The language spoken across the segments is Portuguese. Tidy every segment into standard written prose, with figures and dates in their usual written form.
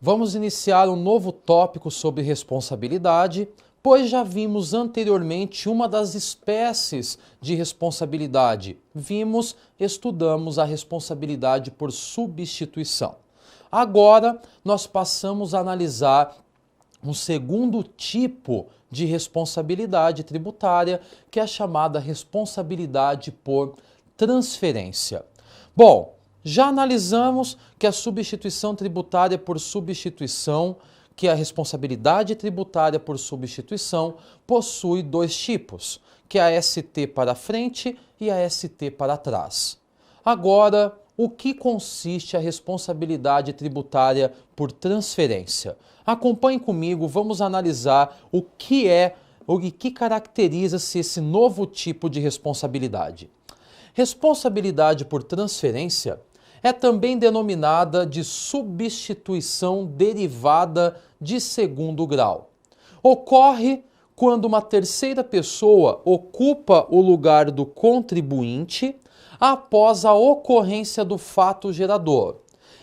Vamos iniciar um novo tópico sobre responsabilidade, pois já vimos anteriormente uma das espécies de responsabilidade. Estudamos a responsabilidade por substituição. Agora, nós passamos a analisar um segundo tipo de responsabilidade tributária, que é a chamada responsabilidade por transferência. Bom, já analisamos que a substituição tributária por substituição, que a responsabilidade tributária por substituição possui dois tipos, que é a ST para frente e a ST para trás. Agora, o que consiste a responsabilidade tributária por transferência? Acompanhe comigo, vamos analisar o que caracteriza-se esse novo tipo de responsabilidade. Responsabilidade por transferência é também denominada de substituição derivada de segundo grau. Ocorre quando uma terceira pessoa ocupa o lugar do contribuinte após a ocorrência do fato gerador,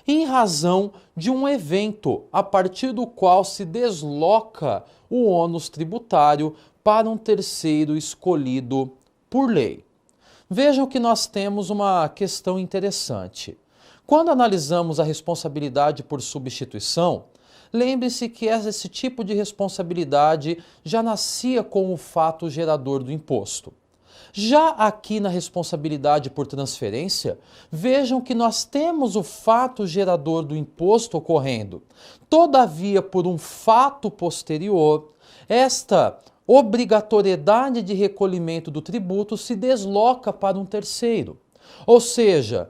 em razão de um evento a partir do qual se desloca o ônus tributário para um terceiro escolhido por lei. Vejam que nós temos uma questão interessante. Quando analisamos a responsabilidade por substituição, lembre-se que esse tipo de responsabilidade já nascia com o fato gerador do imposto. Já aqui na responsabilidade por transferência, vejam que nós temos o fato gerador do imposto ocorrendo. Todavia, por um fato posterior, esta obrigatoriedade de recolhimento do tributo se desloca para um terceiro. Ou seja,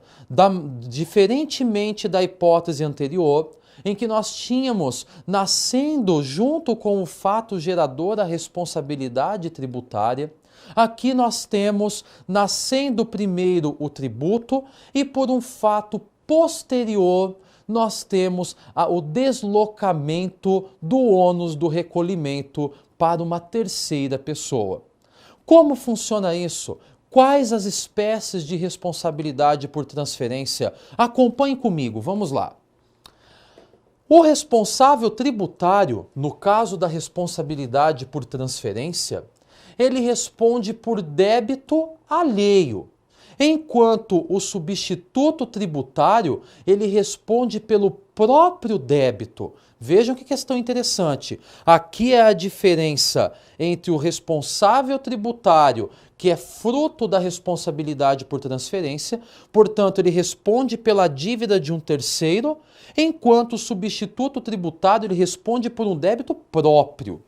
diferentemente da hipótese anterior, em que nós tínhamos nascendo junto com o fato gerador a responsabilidade tributária, aqui nós temos nascendo primeiro o tributo e por um fato posterior nós temos o deslocamento do ônus do recolhimento para uma terceira pessoa. Como funciona isso? Quais as espécies de responsabilidade por transferência? Acompanhe comigo, vamos lá. O responsável tributário, no caso da responsabilidade por transferência, ele responde por débito alheio, enquanto o substituto tributário, ele responde pelo próprio débito. Vejam que questão interessante. Aqui é a diferença entre o responsável tributário, que é fruto da responsabilidade por transferência, portanto, ele responde pela dívida de um terceiro, enquanto o substituto tributário ele responde por um débito próprio.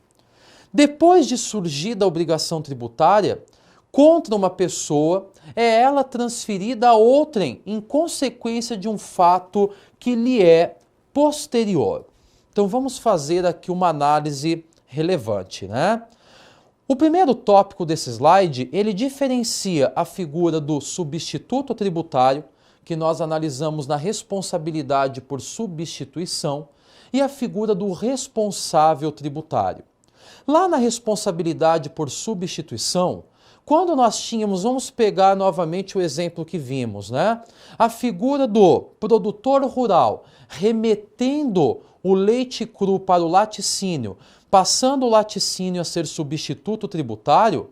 Depois de surgida a obrigação tributária, contra uma pessoa, é ela transferida a outrem em consequência de um fato que lhe é posterior. Então vamos fazer aqui uma análise relevante, né? O primeiro tópico desse slide, ele diferencia a figura do substituto tributário, que nós analisamos na responsabilidade por substituição, e a figura do responsável tributário. Lá na responsabilidade por substituição, quando nós tínhamos, vamos pegar novamente o exemplo que vimos, né? A figura do produtor rural remetendo o leite cru para o laticínio, passando o laticínio a ser substituto tributário,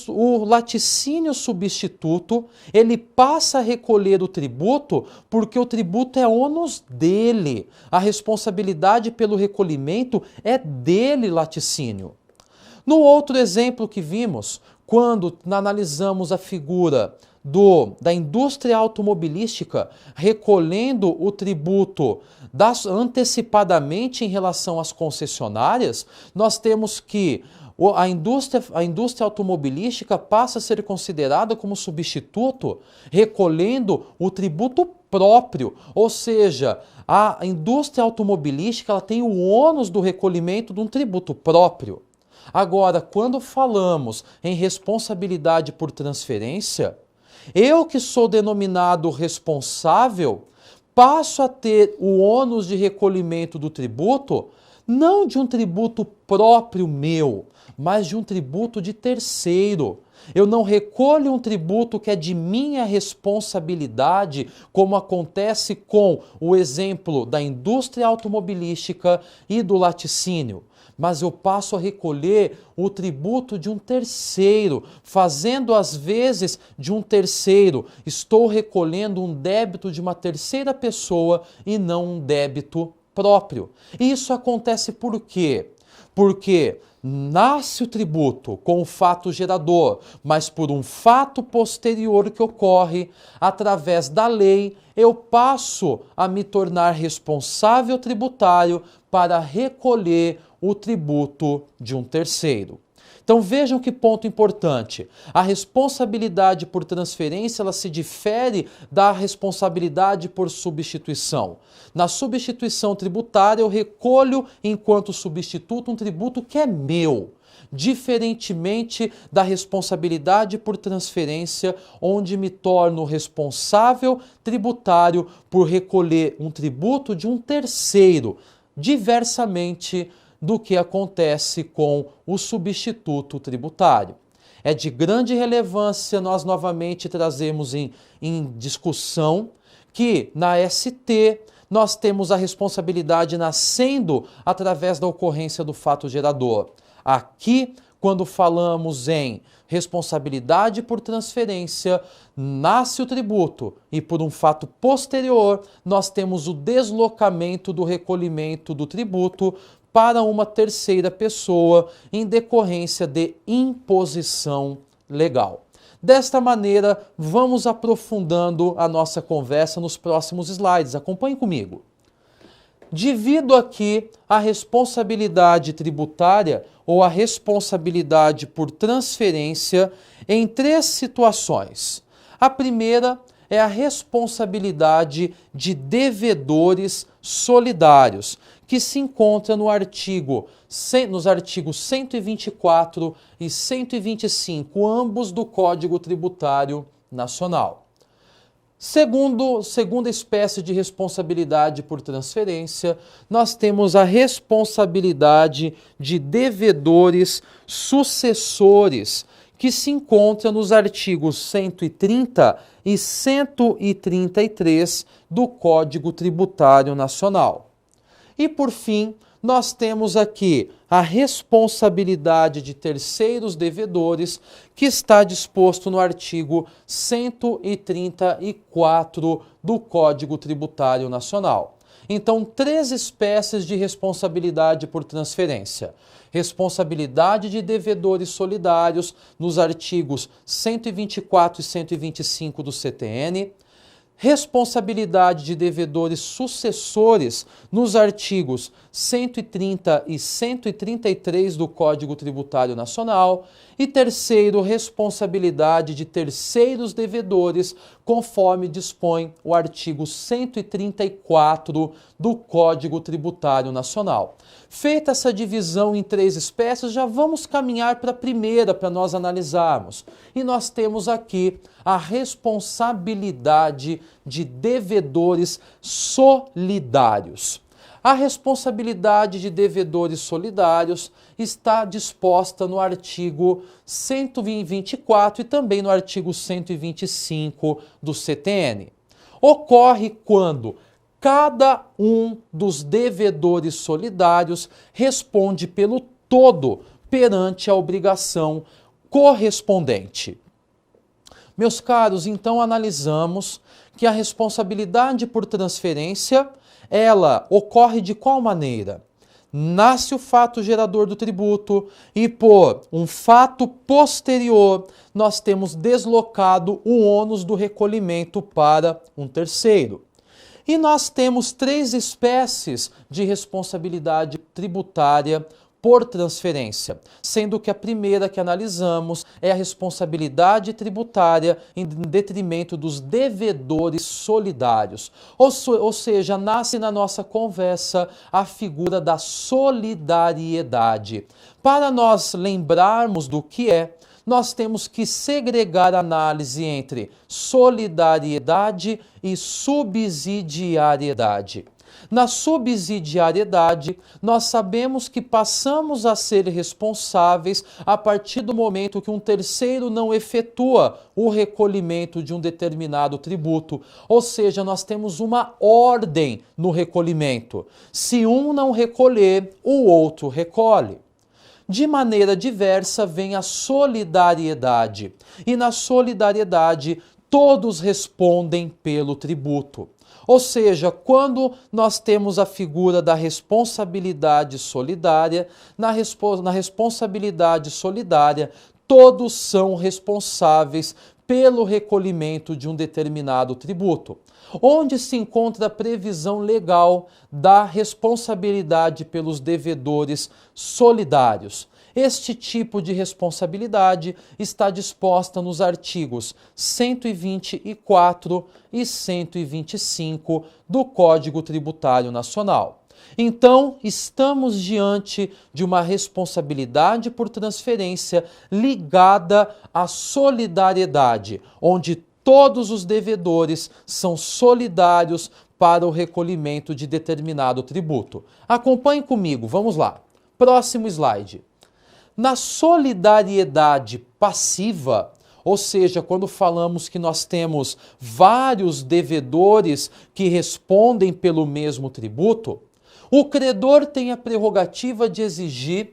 o laticínio substituto, ele passa a recolher o tributo porque o tributo é ônus dele. A responsabilidade pelo recolhimento é dele, laticínio. No outro exemplo que vimos, quando analisamos a figura da indústria automobilística recolhendo o tributo antecipadamente em relação às concessionárias, nós temos que a indústria automobilística passa a ser considerada como substituto, recolhendo o tributo próprio, ou seja, a indústria automobilística ela tem o ônus do recolhimento de um tributo próprio. Agora, quando falamos em responsabilidade por transferência, eu que sou denominado responsável, passo a ter o ônus de recolhimento do tributo, não de um tributo próprio meu, mas de um tributo de terceiro. Eu não recolho um tributo que é de minha responsabilidade, como acontece com o exemplo da indústria automobilística e do laticínio. Mas eu passo a recolher o tributo de um terceiro, fazendo às vezes de um terceiro. Estou recolhendo um débito de uma terceira pessoa e não um débito próprio. E isso acontece por quê? Porque nasce o tributo com o fato gerador, mas por um fato posterior que ocorre, através da lei, eu passo a me tornar responsável tributário para recolher o tributo de um terceiro. Então vejam que ponto importante. A responsabilidade por transferência ela se difere da responsabilidade por substituição. Na substituição tributária eu recolho enquanto substituto um tributo que é meu, diferentemente da responsabilidade por transferência, onde me torno responsável tributário por recolher um tributo de um terceiro, diversamente do que acontece com o substituto tributário. É de grande relevância nós novamente trazemos em discussão que na ST nós temos a responsabilidade nascendo através da ocorrência do fato gerador. Aqui, quando falamos em responsabilidade por transferência, nasce o tributo e por um fato posterior nós temos o deslocamento do recolhimento do tributo para uma terceira pessoa em decorrência de imposição legal. Desta maneira, vamos aprofundando a nossa conversa nos próximos slides. Acompanhe comigo. Divido aqui a responsabilidade tributária ou a responsabilidade por transferência em 3 situações. A primeira é a responsabilidade de devedores solidários, que se encontra nos artigos 124 e 125, ambos do Código Tributário Nacional. Segunda espécie de responsabilidade por transferência, nós temos a responsabilidade de devedores sucessores, que se encontra nos artigos 130 e 133 do Código Tributário Nacional. E, por fim, nós temos aqui a responsabilidade de terceiros devedores, que está disposto no artigo 134 do Código Tributário Nacional. Então, 3 espécies de responsabilidade por transferência. Responsabilidade de devedores solidários nos artigos 124 e 125 do CTN. Responsabilidade de devedores sucessores nos artigos 130 e 133 do Código Tributário Nacional. E terceiro, responsabilidade de terceiros devedores, conforme dispõe o artigo 134 do Código Tributário Nacional. Feita essa divisão em 3 espécies, já vamos caminhar para a primeira para nós analisarmos. E nós temos aqui a responsabilidade de devedores solidários. A responsabilidade de devedores solidários está disposta no artigo 124 e também no artigo 125 do CTN. Ocorre quando cada um dos devedores solidários responde pelo todo perante a obrigação correspondente. Meus caros, então analisamos que a responsabilidade por transferência, ela ocorre de qual maneira? Nasce o fato gerador do tributo e por um fato posterior nós temos deslocado o ônus do recolhimento para um terceiro. E nós temos 3 espécies de responsabilidade tributária por transferência, sendo que a primeira que analisamos é a responsabilidade tributária em detrimento dos devedores solidários. Ou seja, nasce na nossa conversa a figura da solidariedade. Para nós lembrarmos do que é, nós temos que segregar a análise entre solidariedade e subsidiariedade. Na subsidiariedade, nós sabemos que passamos a ser responsáveis a partir do momento que um terceiro não efetua o recolhimento de um determinado tributo, ou seja, nós temos uma ordem no recolhimento. Se um não recolher, o outro recolhe. De maneira diversa vem a solidariedade, e na solidariedade todos respondem pelo tributo. Ou seja, quando nós temos a figura da responsabilidade solidária, na responsabilidade solidária, todos são responsáveis pelo recolhimento de um determinado tributo, onde se encontra a previsão legal da responsabilidade pelos devedores solidários. Este tipo de responsabilidade está disposta nos artigos 124 e 125 do Código Tributário Nacional. Então, estamos diante de uma responsabilidade por transferência ligada à solidariedade, onde todos os devedores são solidários para o recolhimento de determinado tributo. Acompanhe comigo, vamos lá. Próximo slide. Na solidariedade passiva, ou seja, quando falamos que nós temos vários devedores que respondem pelo mesmo tributo, o credor tem a prerrogativa de exigir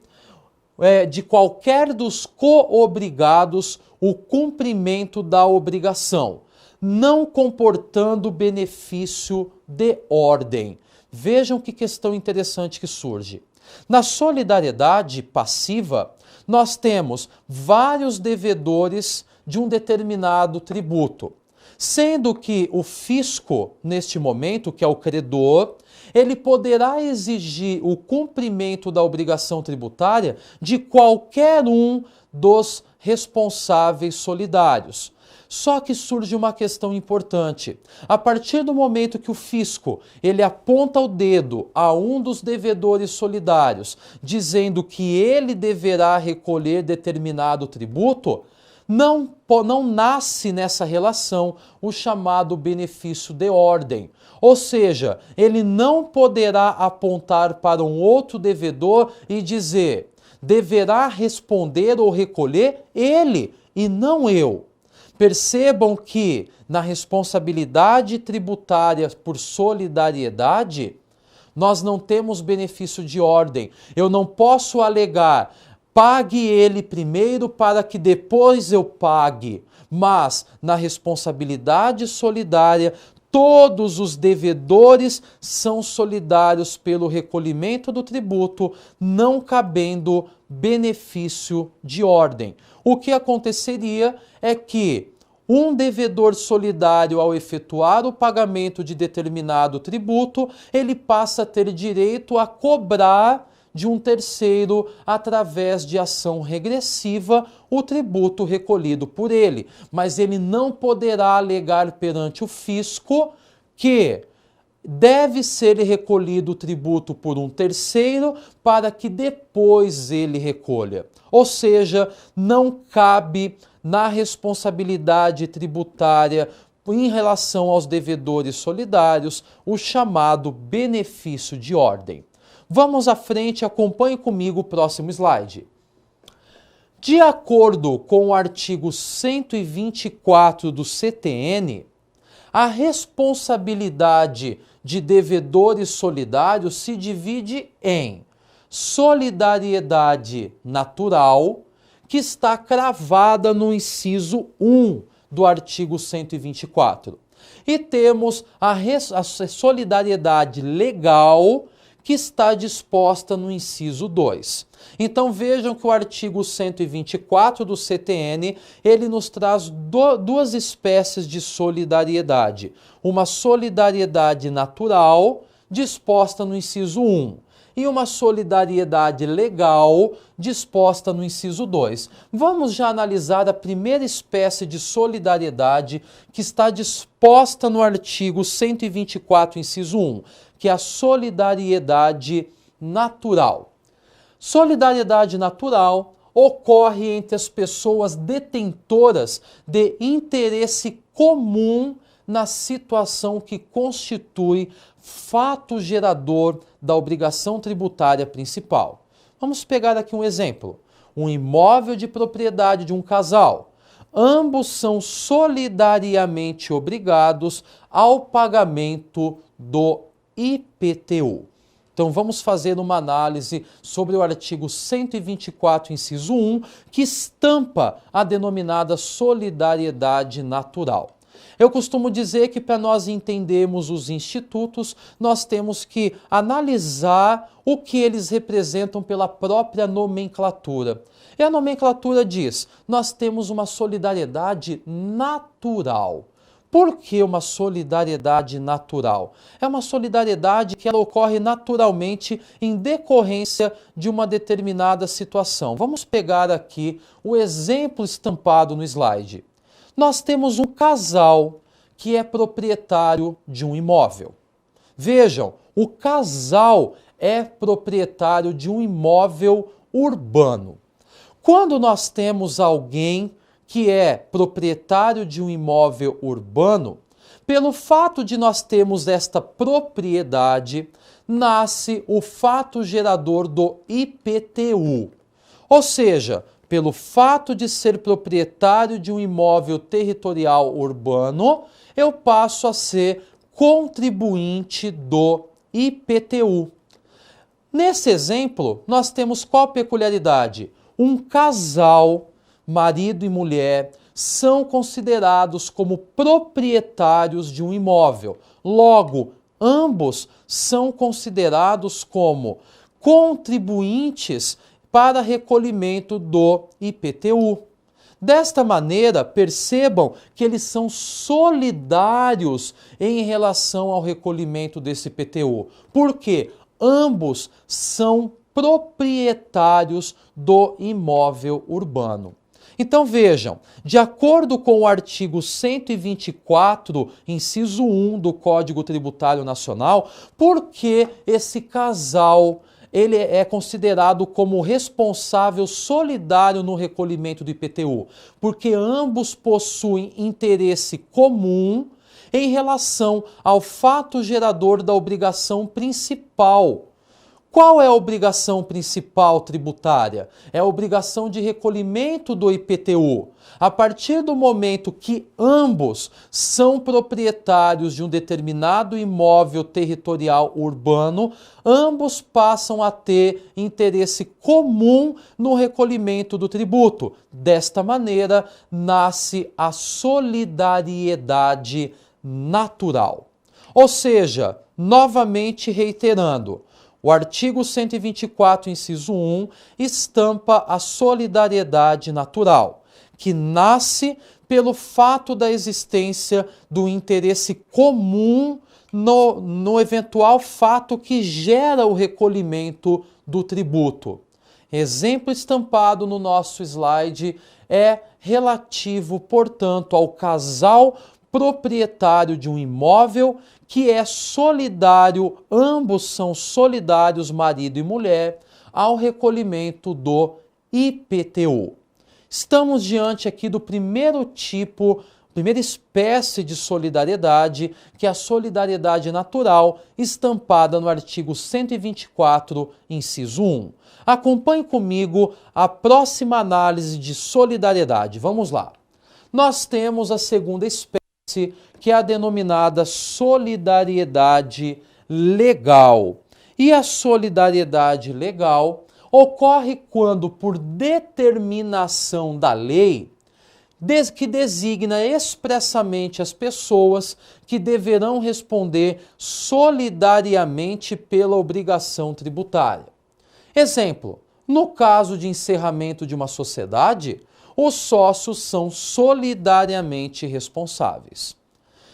de qualquer dos coobrigados o cumprimento da obrigação, não comportando benefício de ordem. Vejam que questão interessante que surge. Na solidariedade passiva, nós temos vários devedores de um determinado tributo, sendo que o fisco, neste momento, que é o credor, ele poderá exigir o cumprimento da obrigação tributária de qualquer um dos responsáveis solidários. Só que surge uma questão importante. A partir do momento que o fisco ele aponta o dedo a um dos devedores solidários, dizendo que ele deverá recolher determinado tributo, não nasce nessa relação o chamado benefício de ordem. Ou seja, ele não poderá apontar para um outro devedor e dizer: deverá responder ou recolher ele e não eu. Percebam que na responsabilidade tributária por solidariedade, nós não temos benefício de ordem. Eu não posso alegar: pague ele primeiro para que depois eu pague. Mas na responsabilidade solidária, todos os devedores são solidários pelo recolhimento do tributo, não cabendo benefício de ordem. O que aconteceria é que um devedor solidário, ao efetuar o pagamento de determinado tributo, ele passa a ter direito a cobrar de um terceiro, através de ação regressiva, o tributo recolhido por ele. Mas ele não poderá alegar perante o fisco que deve ser recolhido o tributo por um terceiro para que depois ele recolha. Ou seja, não cabe na responsabilidade tributária em relação aos devedores solidários o chamado benefício de ordem. Vamos à frente, acompanhe comigo o próximo slide. De acordo com o artigo 124 do CTN, a responsabilidade de devedores solidários se divide em solidariedade natural, que está cravada no inciso 1 do artigo 124. E temos a solidariedade legal, que está disposta no inciso 2. Então vejam que o artigo 124 do CTN, ele nos traz duas espécies de solidariedade. Uma solidariedade natural, disposta no inciso 1, e uma solidariedade legal, disposta no inciso 2. Vamos já analisar a primeira espécie de solidariedade que está disposta no artigo 124, inciso 1, que é a solidariedade natural. Solidariedade natural ocorre entre as pessoas detentoras de interesse comum na situação que constitui fato gerador da obrigação tributária principal. Vamos pegar aqui um exemplo. Um imóvel de propriedade de um casal. Ambos são solidariamente obrigados ao pagamento do IPTU. Então vamos fazer uma análise sobre o artigo 124, inciso 1, que estampa a denominada solidariedade natural. Eu costumo dizer que para nós entendermos os institutos, nós temos que analisar o que eles representam pela própria nomenclatura. E a nomenclatura diz, nós temos uma solidariedade natural. Por que uma solidariedade natural? É uma solidariedade que ela ocorre naturalmente em decorrência de uma determinada situação. Vamos pegar aqui o exemplo estampado no slide. Nós temos um casal que é proprietário de um imóvel. Vejam, o casal é proprietário de um imóvel urbano. Quando nós temos alguém que é proprietário de um imóvel urbano, pelo fato de nós termos esta propriedade, nasce o fato gerador do IPTU. Ou seja, pelo fato de ser proprietário de um imóvel territorial urbano, eu passo a ser contribuinte do IPTU. Nesse exemplo, nós temos qual peculiaridade? Um casal, marido e mulher, são considerados como proprietários de um imóvel. Logo, ambos são considerados como contribuintes para recolhimento do IPTU. Desta maneira, percebam que eles são solidários em relação ao recolhimento desse IPTU. Por quê? Ambos são proprietários do imóvel urbano. Então vejam, de acordo com o artigo 124, inciso 1 do Código Tributário Nacional, por que esse casal ele é considerado como responsável solidário no recolhimento do IPTU? Porque ambos possuem interesse comum em relação ao fato gerador da obrigação principal. Qual é a obrigação principal tributária? É a obrigação de recolhimento do IPTU. A partir do momento que ambos são proprietários de um determinado imóvel territorial urbano, ambos passam a ter interesse comum no recolhimento do tributo. Desta maneira, nasce a solidariedade natural. Ou seja, novamente reiterando, o artigo 124, inciso 1, estampa a solidariedade natural, que nasce pelo fato da existência do interesse comum no eventual fato que gera o recolhimento do tributo. Exemplo estampado no nosso slide é relativo, portanto, ao casal proprietário de um imóvel que é solidário, ambos são solidários, marido e mulher, ao recolhimento do IPTU. Estamos diante aqui do primeiro tipo, primeira espécie de solidariedade, que é a solidariedade natural, estampada no artigo 124, inciso 1. Acompanhe comigo a próxima análise de solidariedade. Vamos lá. Nós temos a segunda espécie, que é a denominada solidariedade legal. E a solidariedade legal ocorre quando, por determinação da lei, que designa expressamente as pessoas que deverão responder solidariamente pela obrigação tributária. Exemplo, no caso de encerramento de uma sociedade, os sócios são solidariamente responsáveis.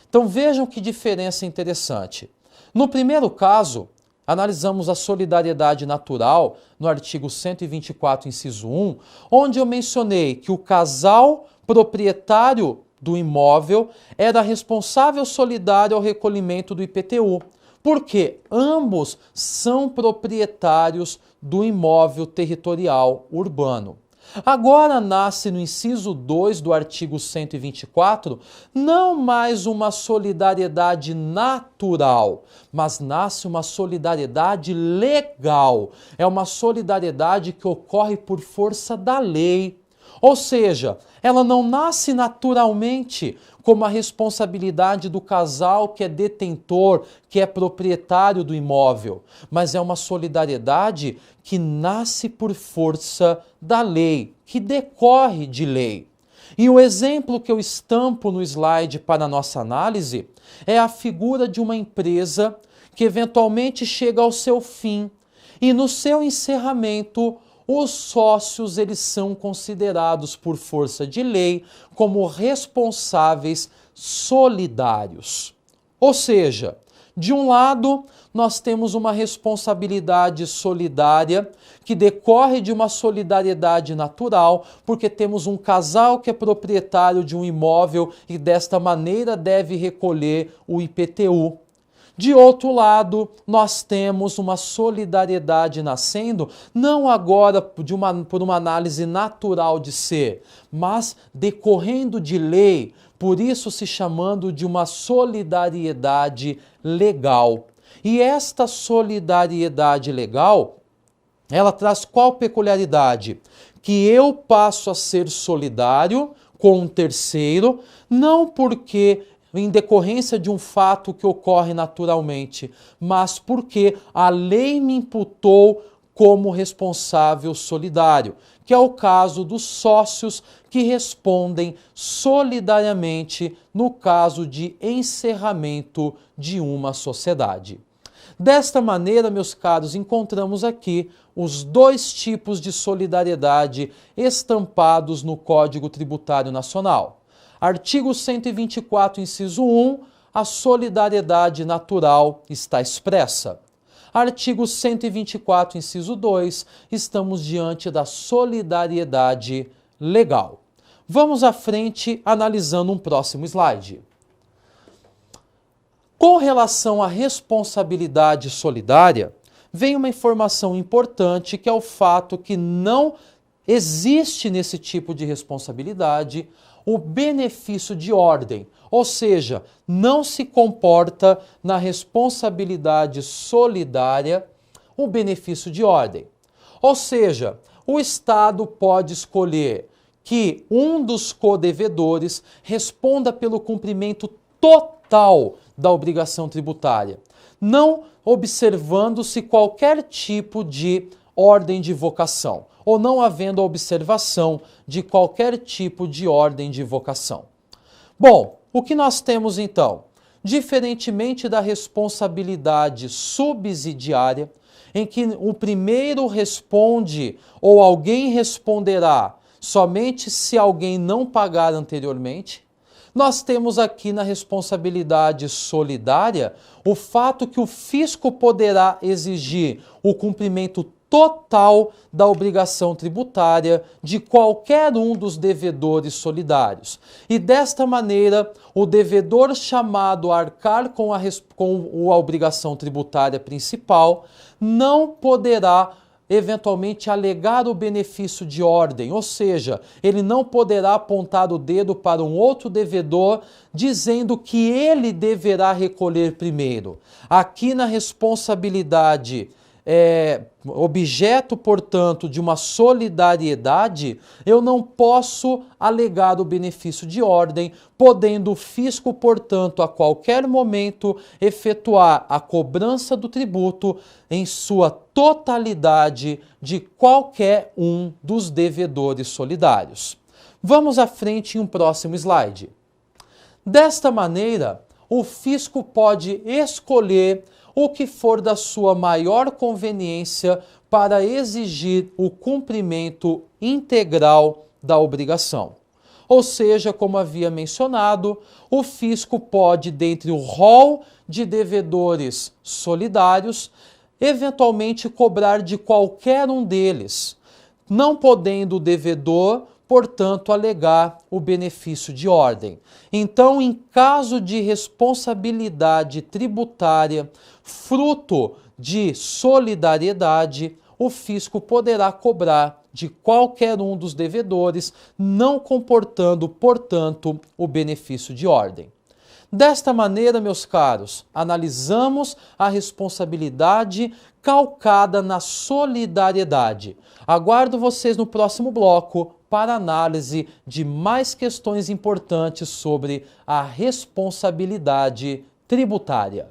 Então vejam que diferença interessante. No primeiro caso, analisamos a solidariedade natural no artigo 124, inciso 1, onde eu mencionei que o casal proprietário do imóvel era responsável solidário ao recolhimento do IPTU, porque ambos são proprietários do imóvel territorial urbano. Agora nasce no inciso 2 do artigo 124, não mais uma solidariedade natural, mas nasce uma solidariedade legal. É uma solidariedade que ocorre por força da lei. Ou seja, ela não nasce naturalmente como a responsabilidade do casal que é detentor, que é proprietário do imóvel, mas é uma solidariedade que nasce por força da lei, que decorre de lei. E o exemplo que eu estampo no slide para a nossa análise é a figura de uma empresa que eventualmente chega ao seu fim e no seu encerramento os sócios eles são considerados por força de lei como responsáveis solidários. Ou seja, de um lado, nós temos uma responsabilidade solidária que decorre de uma solidariedade natural, porque temos um casal que é proprietário de um imóvel e desta maneira deve recolher o IPTU. De outro lado, nós temos uma solidariedade nascendo, não agora por uma análise natural de ser, mas decorrendo de lei, por isso se chamando de uma solidariedade legal. E esta solidariedade legal, ela traz qual peculiaridade? Que eu passo a ser solidário com um terceiro, não porque em decorrência de um fato que ocorre naturalmente, mas porque a lei me imputou como responsável solidário, que é o caso dos sócios que respondem solidariamente no caso de encerramento de uma sociedade. Desta maneira, meus caros, encontramos aqui os dois tipos de solidariedade estampados no Código Tributário Nacional. Artigo 124, inciso 1, a solidariedade natural está expressa. Artigo 124, inciso 2, estamos diante da solidariedade legal. Vamos à frente analisando um próximo slide. Com relação à responsabilidade solidária, vem uma informação importante que é o fato que não existe nesse tipo de responsabilidade o benefício de ordem, ou seja, não se comporta na responsabilidade solidária o benefício de ordem. Ou seja, o Estado pode escolher que um dos codevedores responda pelo cumprimento total da obrigação tributária, não observando-se qualquer tipo de ordem de vocação, ou não havendo a observação de qualquer tipo de ordem de vocação. Bom, o que nós temos então? Diferentemente da responsabilidade subsidiária, em que o primeiro responde ou alguém responderá somente se alguém não pagar anteriormente, nós temos aqui na responsabilidade solidária o fato que o fisco poderá exigir o cumprimento total da obrigação tributária de qualquer um dos devedores solidários. E desta maneira, o devedor chamado a arcar com a obrigação tributária principal não poderá eventualmente alegar o benefício de ordem, ou seja, ele não poderá apontar o dedo para um outro devedor dizendo que ele deverá recolher primeiro. Aqui na responsabilidade objeto, portanto, de uma solidariedade, eu não posso alegar o benefício de ordem, podendo o fisco, portanto, a qualquer momento efetuar a cobrança do tributo em sua totalidade de qualquer um dos devedores solidários. Vamos à frente em um próximo slide. Desta maneira, o fisco pode escolher o que for da sua maior conveniência para exigir o cumprimento integral da obrigação. Ou seja, como havia mencionado, o fisco pode, dentre o rol de devedores solidários, eventualmente cobrar de qualquer um deles, não podendo o devedor, portanto, alegar o benefício de ordem. Então, em caso de responsabilidade tributária, fruto de solidariedade, o fisco poderá cobrar de qualquer um dos devedores, não comportando, portanto, o benefício de ordem. Desta maneira, meus caros, analisamos a responsabilidade calcada na solidariedade. Aguardo vocês no próximo bloco para análise de mais questões importantes sobre a responsabilidade tributária.